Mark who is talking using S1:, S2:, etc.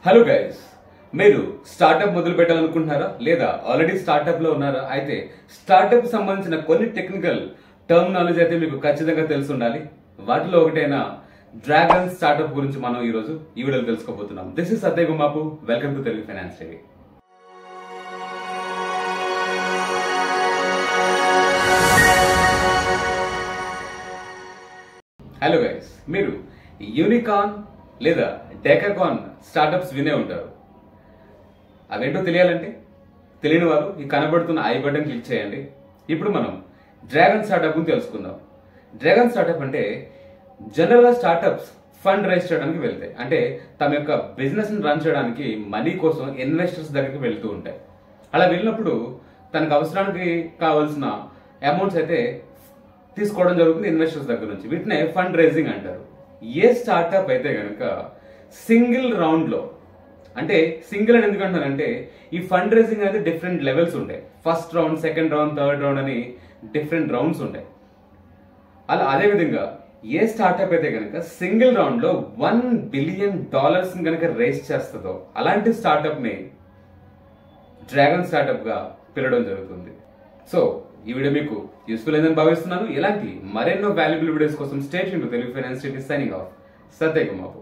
S1: Hello guys, మీరు startup మొదలు పెట్టాలనుకుంటున్నారా లేదా ఆల్రెడీ స్టార్టప్ లో ఉన్నారా? అయితే స్టార్టప్ సంబంధించిన కొన్ని టెక్నికల్ టర్మినాలజీ అయితే మీకు ఖచ్చితంగా తెలిసి ఉండాలి. వాటిలో ఒకటైన డ్రాగన్ స్టార్టప్ గురించి మనం ఈ రోజు ఈ వీడియోలో తెలుసుకోబోతున్నాం. This is Satya Gumapu. Welcome to Telugu finance TV. Hello guys, మీరు యూనికార్న్ లేదా డెకాకాన్ స్టార్టప్స్ వినే ఉంటారు. అవేంటో తెలియని వారు ఈ కనబడుతున్న ఐ బటన్ క్లిక్ చేయండి. ఇప్పుడు మనం డ్రాగన్ స్టార్టప్ గురించి తెలుసుకుందాం. డ్రాగన్ స్టార్టప్ అంటే జనరల్గా స్టార్టప్స్ ఫండ్ రైజ్ చేయడానికి వెళ్తాయి. అంటే తమ యొక్క బిజినెస్ ని రన్ చేయడానికి మనీ కోసం ఇన్వెస్టర్స్ దగ్గరికి వెళ్తూ ఉంటాయి. అలా వెళ్ళినప్పుడు తనకు అవసరానికి కావాల్సిన అమౌంట్స్ అయితే తీసుకోవడం జరుగుతుంది ఇన్వెస్టర్స్ దగ్గర నుంచి. వీటినే ఫండ్ రైజింగ్ అంటారు. ఏ స్టార్టప్ అయితే కనుక సింగిల్ రౌండ్ లో, అంటే సింగిల్ అని ఎందుకంటానంటే ఈ ఫండ్ రైజింగ్ అనేది డిఫరెంట్ లెవెల్స్ ఉంటాయి. First round, second round, third round అని డిఫరెంట్ రౌండ్స్ ఉంటాయి. అదే విధంగా ఏ స్టార్టప్ అయితే కనుక సింగిల్ రౌండ్ లో $1 బిలియన్ కనుక రేస్ చేస్తుందో అలాంటి స్టార్టప్ ని డ్రాగన్ స్టార్టప్ గా పిలవడం జరుగుతుంది. సో ఈ వీడియో మీకు యూస్ఫుల్ అయిందని భావిస్తున్నాను. ఇలాంటి మరెన్నో వాల్యుబుల్ వీడియోస్ కోసం stay tuned to Telugu finance TV. Signing off, Satya Gumapu.